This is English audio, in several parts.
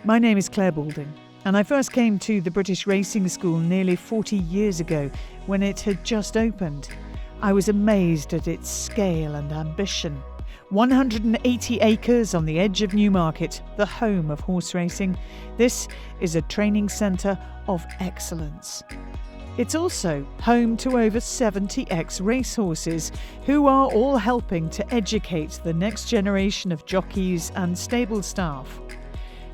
My name is Clare and I first came to the British Racing School nearly 40 years ago when it had just opened. I was amazed at its scale and ambition. 180 acres on the edge of Newmarket, the home of horse racing. This is a training centre of excellence. It's also home to over 70 ex-racehorses who are all helping to educate the next generation of jockeys and stable staff.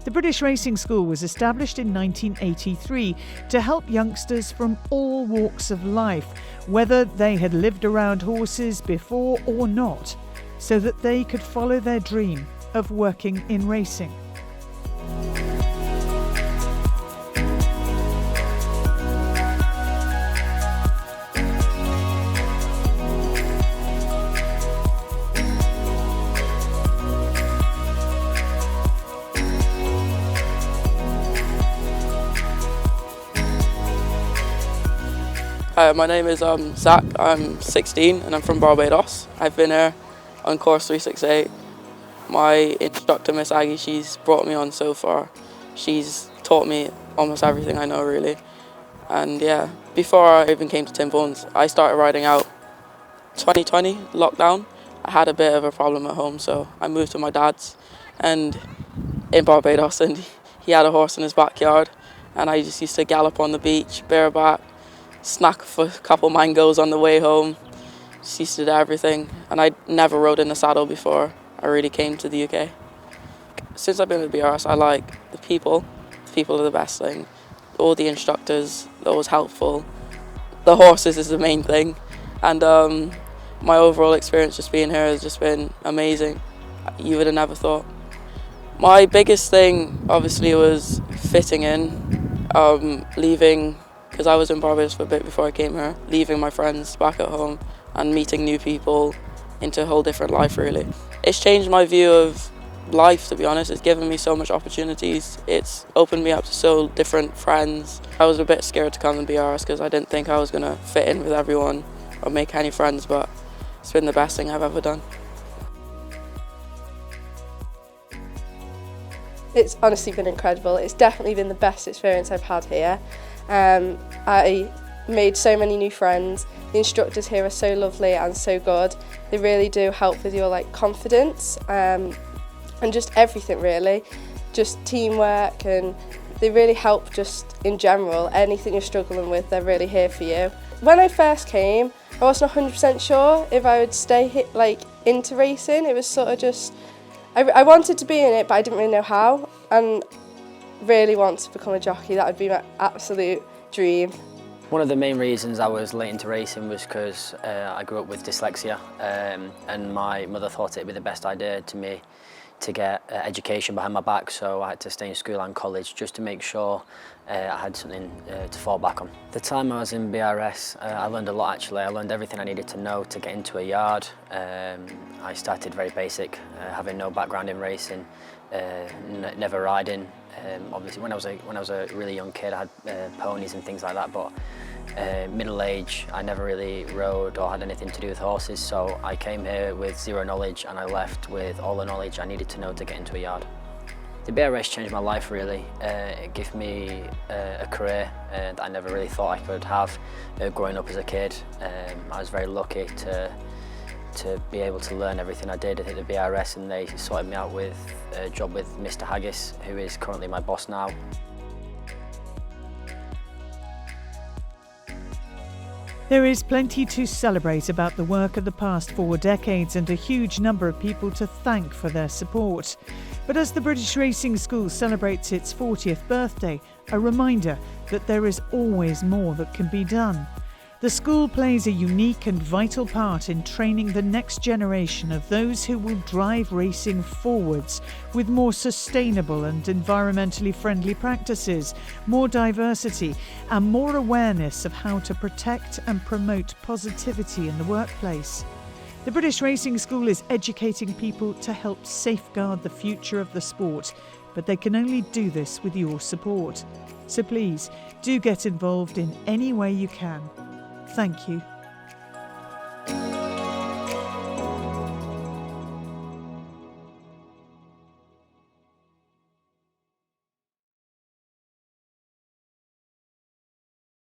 The British Racing School was established in 1983 to help youngsters from all walks of life, whether they had lived around horses before or not, so that they could follow their dream of working in racing. My name is Zach, I'm 16 and I'm from Barbados. I've been here on course 368. My instructor, Miss Aggie, she's brought me on so far. She's taught me almost everything I know really. And yeah, before I even came to Tim Vaughan's, I started riding out 2020, lockdown. I had a bit of a problem at home, so I moved to my dad's and in Barbados, and he had a horse in his backyard, and I just used to gallop on the beach, bareback, snack for a couple mangoes on the way home. Just used to do everything, and I never rode in the saddle before I really came to the UK. Since I've been at the BRS, I like the people. The people are the best thing. All the instructors, they're always helpful. The horses is the main thing, and my overall experience just being here has just been amazing. You would have never thought. My biggest thing obviously was fitting in, leaving, because I was in Barbados for a bit before I came here, leaving my friends back at home and meeting new people into a whole different life really. It's changed my view of life, to be honest. It's given me so much opportunities. It's opened me up to so different friends. I was a bit scared to come to BRS because I didn't think I was going to fit in with everyone or make any friends, but it's been the best thing I've ever done. It's honestly been incredible. It's definitely been the best experience I've had here. I made so many new friends. The instructors here are so lovely and so good. They really do help with your confidence and just everything really, just teamwork, and they really help just in general. Anything you're struggling with, they're really here for you. When I first came, I wasn't 100% sure if I would stay into racing. It was sort of just, I wanted to be in it, but I didn't really know how, and really want to become a jockey. That would be my absolute dream. One of the main reasons I was late into racing was because I grew up with dyslexia, and my mother thought it'd be the best idea to me to get education behind my back, so I had to stay in school and college just to make sure I had something to fall back on. The time I was in BRS, I learned a lot actually. I learned everything I needed to know to get into a yard. I started very basic, having no background in racing, never riding. Obviously when I was a really young kid I had ponies and things like that, but middle age I never really rode or had anything to do with horses, so I came here with zero knowledge and I left with all the knowledge I needed to know to get into a yard. The BRS changed my life really. It gave me a career that I never really thought I could have growing up as a kid. I was very lucky to be able to learn everything I did at the BRS, and they sorted me out with a job with Mr. Haggis, who is currently my boss now. There is plenty to celebrate about the work of the past 4 decades and a huge number of people to thank for their support. But as the British Racing School celebrates its 40th birthday, a reminder that there is always more that can be done. The school plays a unique and vital part in training the next generation of those who will drive racing forwards with more sustainable and environmentally friendly practices, more diversity, and more awareness of how to protect and promote positivity in the workplace. The British Racing School is educating people to help safeguard the future of the sport, but they can only do this with your support. So please, do get involved in any way you can. Thank you.